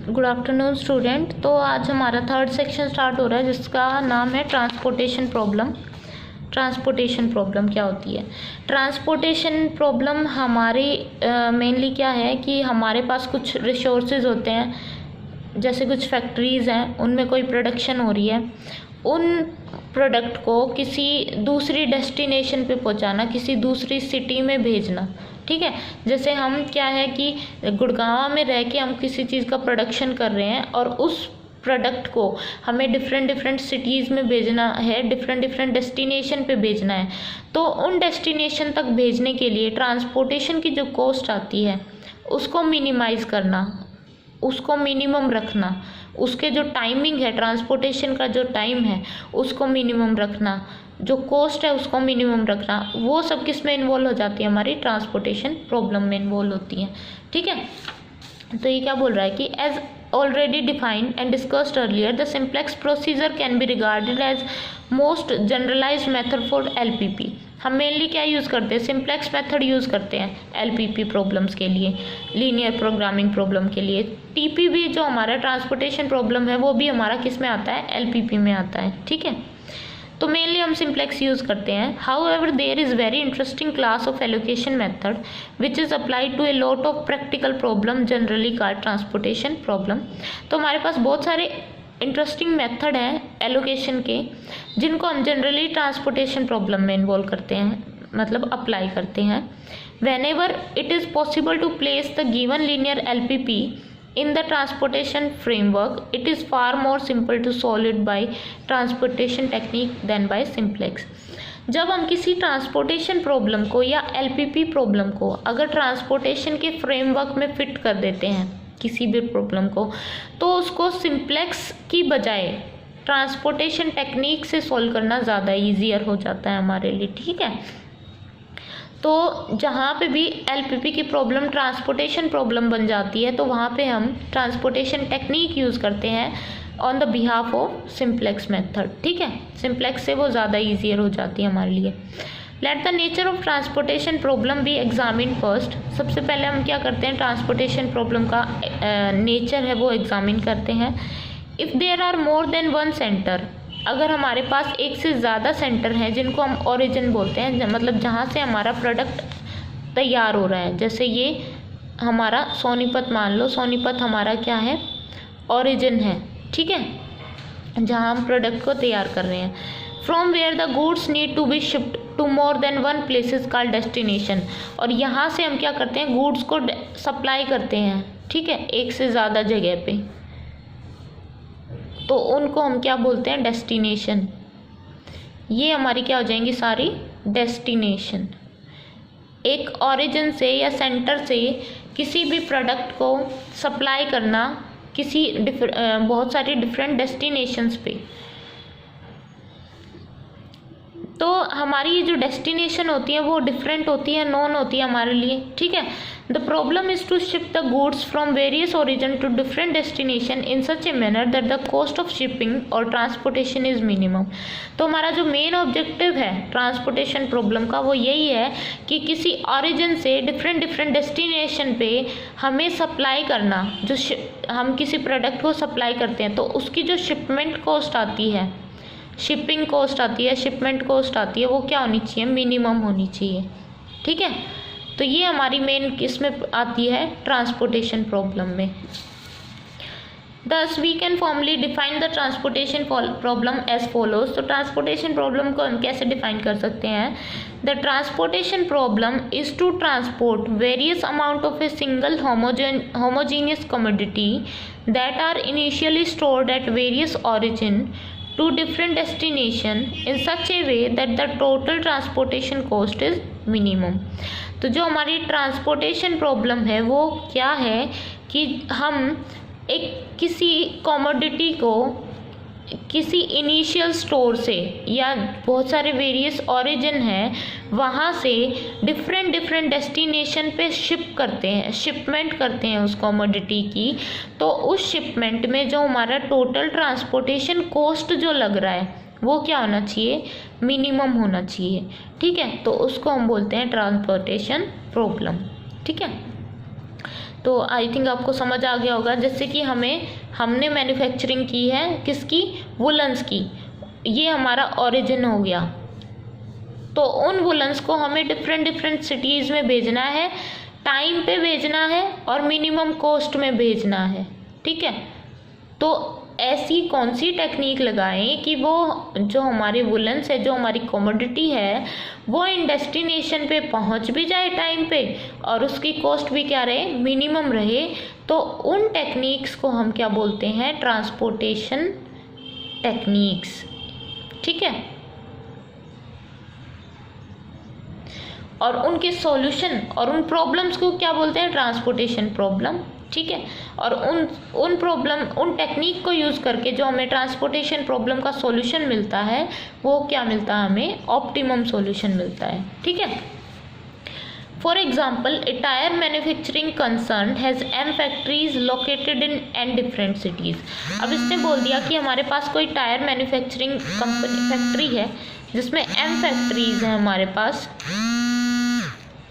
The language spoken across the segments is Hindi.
Good afternoon student. तो आज हमारा थर्ड सेक्शन स्टार्ट हो रहा है जिसका नाम है ट्रांसपोर्टेशन प्रॉब्लम। ट्रांसपोर्टेशन प्रॉब्लम क्या होती है? ट्रांसपोर्टेशन प्रॉब्लम हमारी मेनली क्या है कि हमारे पास कुछ रिसोर्सेज होते हैं, जैसे कुछ फैक्ट्रीज़ हैं, उनमें कोई प्रोडक्शन हो रही है, उन प्रोडक्ट को किसी दूसरी डेस्टिनेशन पे पहुंचाना, किसी दूसरी सिटी में भेजना। ठीक है, जैसे हम क्या है कि गुड़गांव में रह के हम किसी चीज़ का प्रोडक्शन कर रहे हैं और उस प्रोडक्ट को हमें डिफरेंट सिटीज़ में भेजना है, डिफरेंट डेस्टिनेशन पे भेजना है। तो उन डेस्टिनेशन तक भेजने के लिए ट्रांसपोर्टेशन की जो कॉस्ट आती है उसको मिनिमाइज़ करना, उसको मिनिमम रखना, उसके जो टाइमिंग है, ट्रांसपोर्टेशन का जो टाइम है उसको मिनिमम रखना, जो कॉस्ट है उसको मिनिमम रखना, वो सब किस में इन्वॉल्व हो जाती है? हमारी ट्रांसपोर्टेशन प्रॉब्लम में इन्वॉल्व होती है। ठीक है, तो ये क्या बोल रहा है कि as already defined and discussed earlier, the simplex procedure can be regarded as most generalized method for LPP। हम मेनली क्या यूज़ करते हैं? सिंप्लेक्स मेथड यूज़ करते हैं LPP प्रॉब्लम्स के लिए, लीनियर प्रोग्रामिंग प्रॉब्लम के लिए। TP भी जो हमारा ट्रांसपोर्टेशन प्रॉब्लम है वो भी हमारा किस में आता है? LPP में आता है। ठीक है, तो मेनली हम सिंप्लेक्स यूज़ करते हैं। However there is very interesting class of allocation method which is applied to a lot of practical problem generally called transportation problem. तो हमारे पास बहुत सारे इंटरेस्टिंग मेथड हैं एलोकेशन के, जिनको हम जनरली ट्रांसपोर्टेशन प्रॉब्लम में इन्वॉल्व करते हैं, मतलब अप्लाई करते हैं। Whenever it is possible to place the given linear LPP in the transportation framework, it is far more simple to solve it by transportation technique than by simplex। जब हम किसी ट्रांसपोर्टेशन प्रॉब्लम को या LPP प्रॉब्लम को अगर ट्रांसपोर्टेशन के फ्रेमवर्क में फिट कर देते हैं किसी भी प्रॉब्लम को, तो उसको सिंप्लेक्स की बजाय ट्रांसपोर्टेशन टेक्निक से सॉल्व करना ज़्यादा ईजियर हो जाता है हमारे लिए। ठीक है, तो जहाँ पे भी LPP की प्रॉब्लम ट्रांसपोर्टेशन प्रॉब्लम बन जाती है तो वहाँ पे हम ट्रांसपोर्टेशन टेक्निक यूज़ करते हैं on the behalf of simplex method. ठीक है, सिंप्लेक्स से वो ज़्यादा ईजियर हो जाती है हमारे लिए। Let the nature of transportation problem B examine first. सबसे पहले हम क्या करते हैं? ट्रांसपोर्टेशन प्रॉब्लम का नेचर है वो एग्जामिन करते हैं। If there are more than one centre, अगर हमारे पास एक से ज़्यादा सेंटर हैं जिनको हम ओरिजिन बोलते हैं, मतलब जहाँ से हमारा प्रोडक्ट तैयार हो रहा है, जैसे ये हमारा सोनीपत मान लो, सोनीपत हमारा क्या है? ओरिजिन है। ठीक है, जहाँ हम प्रोडक्ट को तैयार कर रहे हैं। From where the goods need to be shift to more than one places called destination, और यहाँ से हम क्या करते हैं? गुड्स को सप्लाई करते हैं। ठीक है, एक से ज़्यादा जगह पे, तो उनको हम क्या बोलते हैं? डेस्टिनेशन। ये हमारी क्या हो जाएंगी? सारी डेस्टिनेशन। एक ओरिजिन से या सेंटर से किसी भी प्रोडक्ट को सप्लाई करना किसी बहुत सारी डिफरेंट डेस्टिनेशंस पे। तो हमारी ये जो डेस्टिनेशन होती है वो डिफरेंट होती है, नॉन होती है हमारे लिए। ठीक है, the problem is to ship the goods from various origin to different destination in such a manner that the cost of shipping और ट्रांसपोर्टेशन इज़ मिनिमम। तो हमारा जो मेन ऑब्जेक्टिव है ट्रांसपोर्टेशन प्रॉब्लम का वो यही है कि किसी ओरिजिन से डिफरेंट डेस्टिनेशन पे हमें सप्लाई करना, जो हम किसी प्रोडक्ट को सप्लाई करते हैं तो उसकी जो शिपमेंट कॉस्ट आती है, शिपिंग कॉस्ट आती है, शिपमेंट कॉस्ट आती है, वो क्या होनी चाहिए? मिनिमम होनी चाहिए। ठीक है, तो ये हमारी मेन किस में आती है? ट्रांसपोर्टेशन प्रॉब्लम में। Thus we can formally define the transportation problem as follows। तो ट्रांसपोर्टेशन प्रॉब्लम को हम कैसे डिफाइन कर सकते हैं? The transportation problem is to transport various amount of a single homogeneous commodity that are initially stored at various origin to different destination in such a way that the total transportation cost is minimum। तो जो हमारी ट्रांसपोर्टेशन प्रॉब्लम है वो क्या है कि हम एक किसी कमोडिटी को किसी इनिशियल स्टोर से या बहुत सारे वेरियस ओरिजिन हैं वहाँ से डिफरेंट डेस्टिनेशन पे शिप करते हैं, शिपमेंट करते हैं उस कमोडिटी की। तो उस शिपमेंट में जो हमारा टोटल ट्रांसपोर्टेशन कॉस्ट जो लग रहा है वो क्या होना चाहिए? मिनिमम होना चाहिए। ठीक है, तो उसको हम बोलते हैं ट्रांसपोर्टेशन प्रॉब्लम। ठीक है, तो आई थिंक आपको समझ आ गया होगा। जैसे कि हमने मैन्युफैक्चरिंग की है किसकी, वुलन्स की, ये हमारा ओरिजिन हो गया। तो उन वुलन्स को हमें डिफरेंट सिटीज़ में भेजना है, टाइम पे भेजना है और मिनिमम कॉस्ट में भेजना है, ठीक है। तो ऐसी कौन सी टेक्निक लगाएं कि वो जो हमारे वुलन्स है, जो हमारी कमोडिटी है, वो इन डेस्टिनेशन पे पहुंच भी जाए टाइम पे और उसकी कॉस्ट भी क्या रहे, मिनिमम रहे। तो उन टेक्निक्स को हम क्या बोलते हैं, ट्रांसपोर्टेशन टेक्निक्स, ठीक है। और उनके सॉल्यूशन और उन प्रॉब्लम्स को क्या बोलते हैं, ट्रांसपोर्टेशन प्रॉब्लम, ठीक है। और उन टेक्निक को यूज़ करके जो हमें ट्रांसपोर्टेशन प्रॉब्लम का सॉल्यूशन मिलता है, वो क्या मिलता है, हमें ऑप्टिमम सॉल्यूशन मिलता है, ठीक है। For example, A tyre manufacturing concern has M factories located in N different cities. अब इसने बोल दिया कि हमारे पास कोई टायर मैन्युफैक्चरिंग कंपनी फैक्ट्री है जिसमें M फैक्ट्रीज हैं हमारे पास,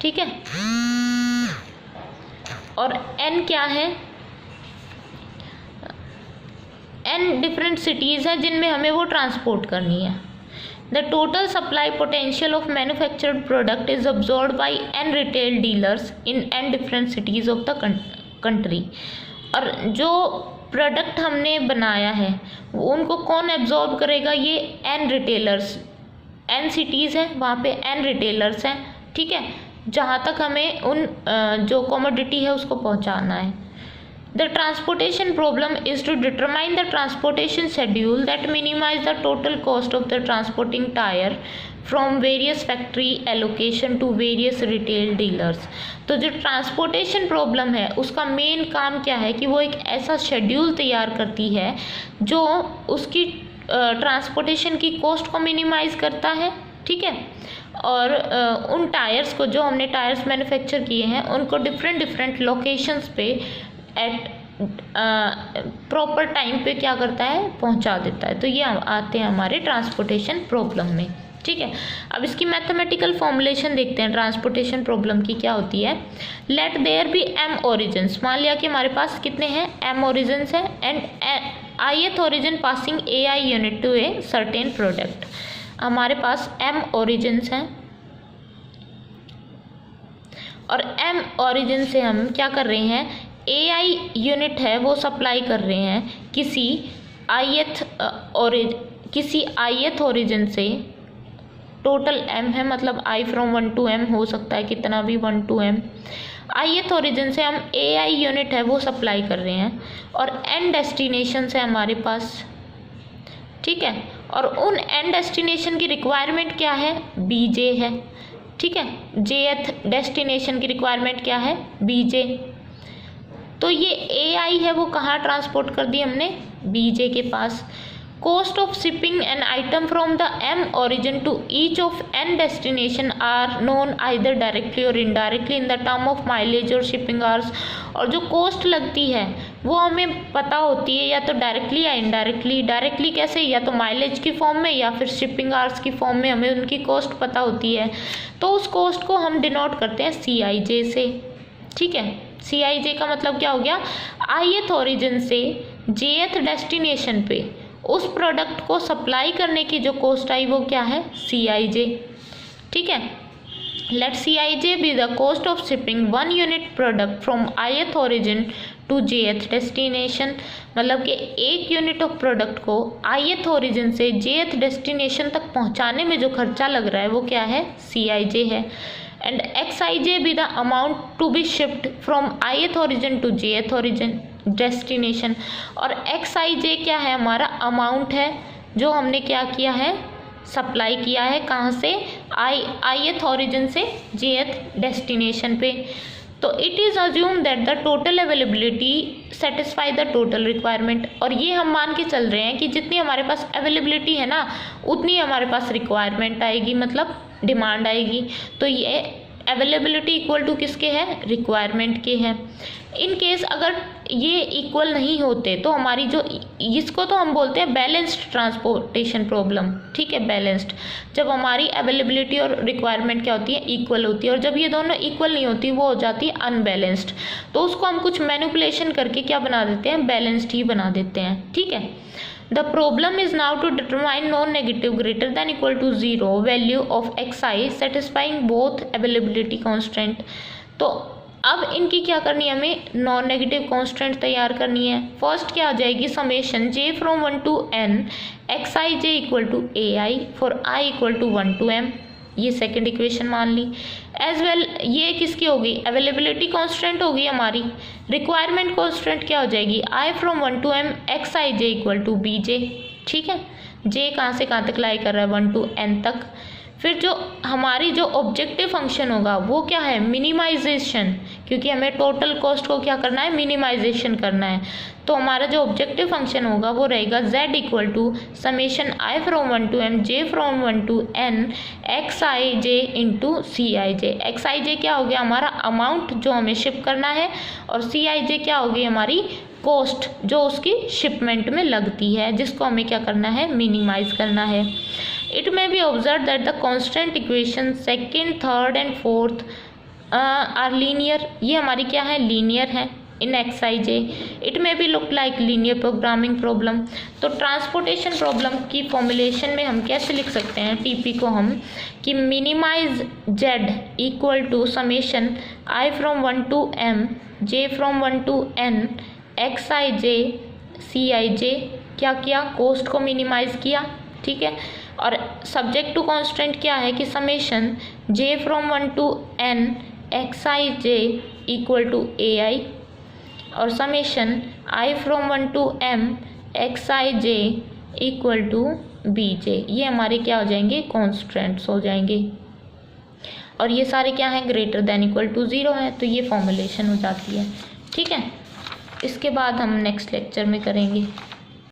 ठीक है। और N क्या है, N डिफरेंट सिटीज़ हैं जिनमें हमें वो ट्रांसपोर्ट करनी है। The total supply potential of manufactured product is absorbed by N retail dealers in N different cities of the country. और जो प्रोडक्ट हमने बनाया है वो उनको कौन एब्जॉर्ब करेगा, ये N रिटेलर्स, N सिटीज़ हैं वहाँ पे N रिटेलर्स हैं, ठीक है, जहाँ तक हमें उन जो कमोडिटी है उसको पहुँचाना है। The transportation problem is to determine the transportation schedule that minimize the total cost of the transporting tire from various factory allocation to various retail dealers। तो जो ट्रांसपोर्टेशन प्रॉब्लम है उसका मेन काम क्या है कि वो एक ऐसा शेड्यूल तैयार करती है जो उसकी ट्रांसपोर्टेशन की कॉस्ट को मिनिमाइज करता है, ठीक है। और उन टायर्स को, जो हमने टायर्स मैन्युफैक्चर किए हैं, उनको डिफरेंट लोकेशंस पे एट प्रॉपर टाइम पे क्या करता है, पहुंचा देता है। तो ये आते हैं हमारे ट्रांसपोर्टेशन प्रॉब्लम में, ठीक है। अब इसकी मैथमेटिकल फॉर्मुलेशन देखते हैं ट्रांसपोर्टेशन प्रॉब्लम की क्या होती है। Let there be M origins, मान लिया कि हमारे पास कितने हैं, M ओरिजिन्स है and ith origin passing AI unit to a certain product. हमारे पास M ओरिजिन्स हैं और M ओरिजिन से हम क्या कर रहे हैं, AI यूनिट है वो सप्लाई कर रहे हैं किसी ith ओरिजिन से। टोटल M है, मतलब I फ्रॉम 1 to M हो सकता है कितना भी, 1 to M। ith ओरिजिन से हम AI यूनिट है वो सप्लाई कर रहे हैं और N डेस्टिनेशन है हमारे पास, ठीक है। और उन N डेस्टिनेशन की रिक्वायरमेंट क्या है, BJ है, ठीक है। jth डेस्टिनेशन की रिक्वायरमेंट क्या है, BJ। तो ये AI है वो कहाँ ट्रांसपोर्ट कर दी हमने, BJ के पास। Cost of shipping an item from the M origin to each of N destination are known either directly or indirectly in the term of mileage or shipping hours. और जो कॉस्ट लगती है वो हमें पता होती है या तो डायरेक्टली या इनडायरेक्टली। डायरेक्टली कैसे, या तो माइलेज की फॉर्म में या फिर शिपिंग आवर्स की फॉर्म में हमें उनकी कॉस्ट पता होती है। तो उस कॉस्ट को हम डिनोट करते हैं CIJ से, ठीक है। CIJ का मतलब क्या हो गया, ith ओरिजिन से jth डेस्टिनेशन पे उस प्रोडक्ट को सप्लाई करने की जो कॉस्ट आई वो क्या है, CIJ, ठीक है। Let CIJ be the cost of shipping 1 unit product from ith origin to jth destination. मतलब कि 1 यूनिट ऑफ प्रोडक्ट को ith ओरिजिन से jth डेस्टिनेशन तक पहुंचाने में जो खर्चा लग रहा है वो क्या है, CIJ है। And XIJ be the amount to be shift from ith origin to jth origin destination. और XIJ क्या है, हमारा अमाउंट है जो हमने क्या किया है, सप्लाई किया है कहाँ से, ith ओरिजिन से jth डेस्टिनेशन पे। तो it is assume that the total availability satisfy the total requirement. और ये हम मान के चल रहे हैं कि जितनी हमारे पास अवेलेबिलिटी है ना उतनी हमारे पास रिक्वायरमेंट आएगी, मतलब डिमांड आएगी। तो ये अवेलेबिलिटी इक्वल टू किसके है, रिक्वायरमेंट के है। इन केस अगर ये इक्वल नहीं होते तो हमारी जो, इसको तो हम बोलते हैं बैलेंस्ड ट्रांसपोर्टेशन प्रॉब्लम, ठीक है, बैलेंस्ड, जब हमारी अवेलेबिलिटी और रिक्वायरमेंट क्या होती है, इक्वल होती है, और जब ये दोनों इक्वल नहीं होती वो हो जाती है अनबैलेंस्ड। तो उसको हम कुछ मैनिपुलेशन करके क्या बना देते हैं, बैलेंस्ड ही बना देते हैं, ठीक है। The problem is now to determine non-negative greater than equal to 0 value of xi satisfying both availability constraint। तो अब इनकी क्या करनी है, हमें नॉन नेगेटिव कॉन्स्टेंट तैयार करनी है। फर्स्ट क्या आ जाएगी, summation j from 1 to n xi j equal to ai for i equal to 1 to m, ये सेकंड इक्वेशन मान ली। एज वेल ये किसकी होगी, अवेलेबिलिटी कॉन्स्टेंट होगी हमारी। रिक्वायरमेंट कॉन्स्टेंट क्या हो जाएगी, i from 1 to m xi j equal to bj, ठीक है। j कहाँ से कहाँ तक लाई कर रहा है, 1 to n तक। फिर जो हमारी जो ऑब्जेक्टिव फंक्शन होगा वो क्या है, मिनिमाइजेशन, क्योंकि हमें टोटल कॉस्ट को क्या करना है, मिनिमाइजेशन करना है। तो हमारा जो ऑब्जेक्टिव फंक्शन होगा वो रहेगा z equal to summation i from 1 to m j from 1 to n xi j into C I J. X I J क्या हो गया, हमारा अमाउंट जो हमें शिप करना है, और सी आई जे क्या होगी, हमारी कॉस्ट जो उसकी शिपमेंट में लगती है, जिसको हमें क्या करना है, मिनिमाइज करना है। It may be observed that the constant equation second, third and fourth are linear। ये हमारी क्या है, लीनियर है इन xij। It may be look like linear programming problem. तो ट्रांसपोर्टेशन प्रॉब्लम की फॉर्मुलेशन में हम कैसे लिख सकते हैं टीपी को हम, कि minimise z equal to summation i from 1 to m j from 1 to n xij cij, क्या किया, कोस्ट को मिनिमाइज किया, ठीक है। और सब्जेक्ट टू कांस्टेंट क्या है, कि summation j from 1 to n xij equal to ai और summation i from 1 to m xij equal to bj, ये हमारे क्या हो जाएंगे, कॉन्स्टेंट्स हो जाएंगे। और ये सारे क्या हैं, ग्रेटर देन इक्वल टू 0 है, तो ये फॉर्मुलेशन हो जाती है, ठीक है। इसके बाद हम नेक्स्ट लेक्चर में करेंगे।